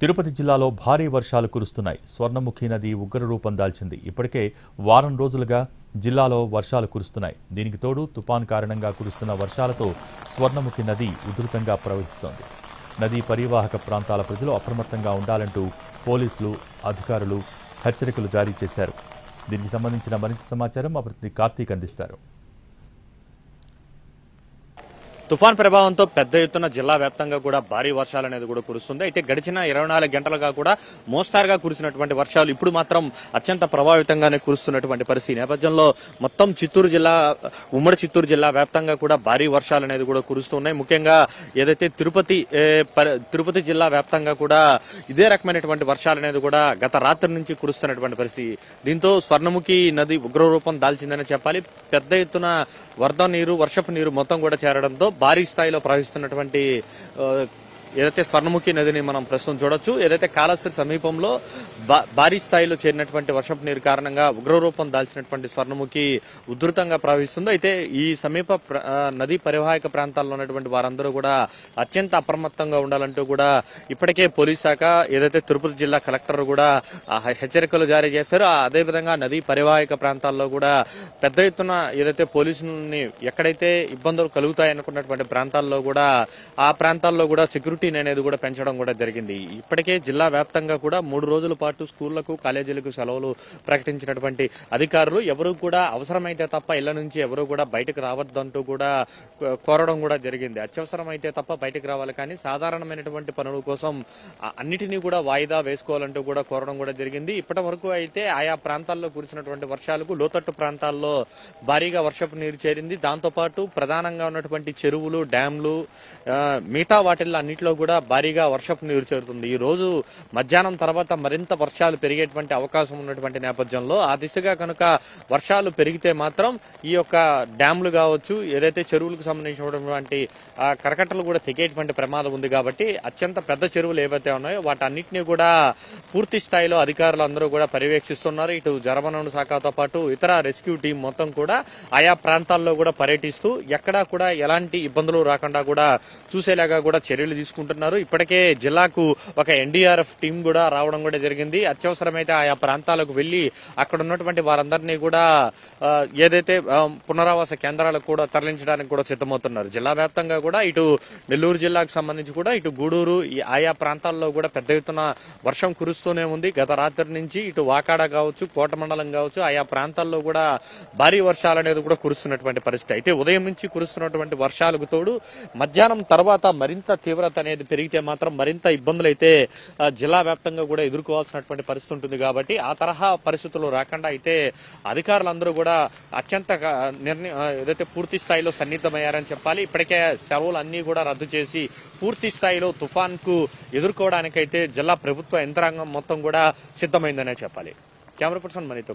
తిరుపతి జిల్లాలో భారీ వర్షాలు కురుస్తున్నాయి. స్వర్ణముఖి నది ఉగ్ర రూపం దాల్చింది. ఇప్పటికే వారం రోజులుగా జిల్లాలో వర్షాలు కురుస్తున్నాయి. దీనికి తోడు తుఫాన్ కారణంగా కురుస్తున్న వర్షాలతో స్వర్ణముఖి నది ఉధృతంగా ప్రవహిస్తోంది. నదీ పరివాహక ప్రాంతాల ప్రజలు అప్రమత్తంగా ఉండాలంటూ పోలీసులు, అధికారులు హెచ్చరికలు జారీ చేశారు. దీనికి సంబంధించిన మరింత సమాచారం మా ప్రతినిధి కార్తీక్ అందిస్తారు. తుఫాన్ ప్రభావంతో పెద్ద ఎత్తున జిల్లా వ్యాప్తంగా కూడా భారీ వర్షాలు అనేది కూడా కురుస్తుంది. అయితే గడిచిన 24 గంటలుగా కూడా మోస్తారుగా కురిసినటువంటి వర్షాలు ఇప్పుడు మాత్రం అత్యంత ప్రభావితంగానే కురుస్తున్నటువంటి పరిస్థితి నేపథ్యంలో మొత్తం ఉమ్మడి చిత్తూరు జిల్లా వ్యాప్తంగా కూడా భారీ వర్షాలు అనేది కూడా కురుస్తున్నాయి. ముఖ్యంగా ఏదైతే తిరుపతి జిల్లా వ్యాప్తంగా కూడా ఇదే రకమైనటువంటి వర్షాలు అనేది కూడా గత రాత్రి నుంచి కురుస్తున్నటువంటి పరిస్థితి. దీంతో స్వర్ణముఖి నది ఉగ్రరూపం దాల్చిందని చెప్పాలి. పెద్ద ఎత్తున వరద నీరు, వర్షపు నీరు మొత్తం కూడా చేరడంతో భారీ స్థాయిలో ప్రవహిస్తున్నటువంటి ఏదైతే స్వర్ణముఖి నదిని మనం ప్రస్తుతం చూడొచ్చు. ఏదైతే కాళహస్తి సమీపంలో భారీ స్థాయిలో చేరినటువంటి వర్షపు నీరు కారణంగా ఉగ్రరూపం దాల్చినటువంటి స్వర్ణముఖి ఉధృతంగా ప్రవహిస్తుంది. అయితే ఈ సమీప నదీ పరివాహక ప్రాంతాల్లో ఉన్నటువంటి వారందరూ కూడా అత్యంత అప్రమత్తంగా ఉండాలంటూ కూడా ఇప్పటికే పోలీస్ శాఖ, ఏదైతే తిరుపతి జిల్లా కలెక్టర్ కూడా హెచ్చరికలు జారీ చేశారు. అదేవిధంగా నదీ పరివాహక ప్రాంతాల్లో కూడా పెద్ద ఎత్తున ఏదైతే పోలీసులని ఎక్కడైతే ఇబ్బందులు కలుగుతాయనుకున్నటువంటి ప్రాంతాల్లో కూడా ఆ ప్రాంతాల్లో కూడా సెక్యూరిటీ అనేది కూడా పెంచడం కూడా జరిగింది. ఇప్పటికే జిల్లా వ్యాప్తంగా కూడా 3 రోజుల పాటు స్కూళ్లకు, కాలేజీలకు సెలవులు ప్రకటించినటువంటి అధికారులు ఎవరు కూడా అవసరమైతే తప్ప ఇళ్ల నుంచి ఎవరు కూడా బయటకు రావద్దంటూ కూడా కోరడం కూడా జరిగింది. అత్యవసరమైతే తప్ప బయటకు రావాలి, కానీ సాధారణమైనటువంటి పనుల కోసం అన్నిటినీ కూడా వాయిదా వేసుకోవాలంటూ కూడా కోరడం కూడా జరిగింది. ఇప్పటి వరకు అయితే ఆయా ప్రాంతాల్లో కురిసినటువంటి వర్షాలకు లోతట్టు ప్రాంతాల్లో భారీగా వర్షపు నీరు చేరింది. దాంతోపాటు ప్రధానంగా ఉన్నటువంటి చెరువులు, డ్యాంలు, మిగతా వాటిల్లో అన్నింటిలో కూడా భారీగా వర్షపు నీరు చేరుతుంది. ఈ రోజు మధ్యాహ్నం తర్వాత మరింత వర్షాలు పెరిగేటువంటి అవకాశం ఉన్నటువంటి నేపథ్యంలో ఆ దిశగా కనుక వర్షాలు పెరిగితే మాత్రం ఈ యొక్క డ్యాంలు కావచ్చు, ఏదైతే చెరువులకు సంబంధించినటువంటి కరకట్టలు కూడా తెగేటువంటి ప్రమాదం ఉంది. కాబట్టి అత్యంత పెద్ద చెరువులు ఏవైతే ఉన్నాయో వాటన్నిటినీ కూడా పూర్తి స్థాయిలో అధికారులు అందరూ కూడా పర్యవేక్షిస్తున్నారు. ఇటు జలవనరుల శాఖతో పాటు ఇతర రెస్క్యూ టీం మొత్తం కూడా ఆయా ప్రాంతాల్లో కూడా పర్యటిస్తూ ఎక్కడా కూడా ఎలాంటి ఇబ్బందులు రాకుండా కూడా చూసేలాగా కూడా చర్యలు తీసుకుంటున్నారు. ఇప్పటికే జిల్లాకు ఒక ఎన్డీఆర్ఎఫ్ టీం కూడా రావడం కూడా జరిగింది. అత్యవసరమైతే ఆయా ప్రాంతాలకు వెళ్లి అక్కడ ఉన్నటువంటి వారందరినీ కూడా ఏదైతే పునరావాస కేంద్రాలకు కూడా తరలించడానికి కూడా సిద్ధమవుతున్నారు. జిల్లా వ్యాప్తంగా కూడా ఇటు నెల్లూరు జిల్లాకు సంబంధించి కూడా ఇటు గూడూరు, ఆయా ప్రాంతాల్లో కూడా పెద్ద ఎత్తున వర్షం కురుస్తూనే ఉంది. గత రాత్రి నుంచి ఇటు వాకాడ కావచ్చు, కోట మండలం కావచ్చు, ఆయా ప్రాంతాల్లో కూడా భారీ వర్షాలు అనేది కూడా కురుస్తున్నటువంటి పరిస్థితి. అయితే ఉదయం నుంచి కురుస్తున్నటువంటి వర్షాలకు తోడు మధ్యాహ్నం తర్వాత మరింత తీవ్రత అనేది పెరిగితే మాత్రం మరింత ఇబ్బందులు అయితే జిల్లా వ్యాప్తంగా కూడా ఎదుర్కోవాల్సినటువంటి పరిస్థితి ఉంటుంది. కాబట్టి ఆ తరహా పరిస్థితులు రాకుండా అయితే అధికారులందరూ కూడా అత్యంత ఏదైతే పూర్తి స్థాయిలో సన్నిద్ధమయ్యారని చెప్పాలి. ఇప్పటికే సెలవులు అన్ని కూడా రద్దు చేసి పూర్తి స్థాయిలో తుఫాన్ కు ఎదుర్కోవడానికైతే జిల్లా ప్రభుత్వ యంత్రాంగం మొత్తం కూడా సిద్ధమైందనే చెప్పాలి. కెమెరా పర్సన్ మనీతో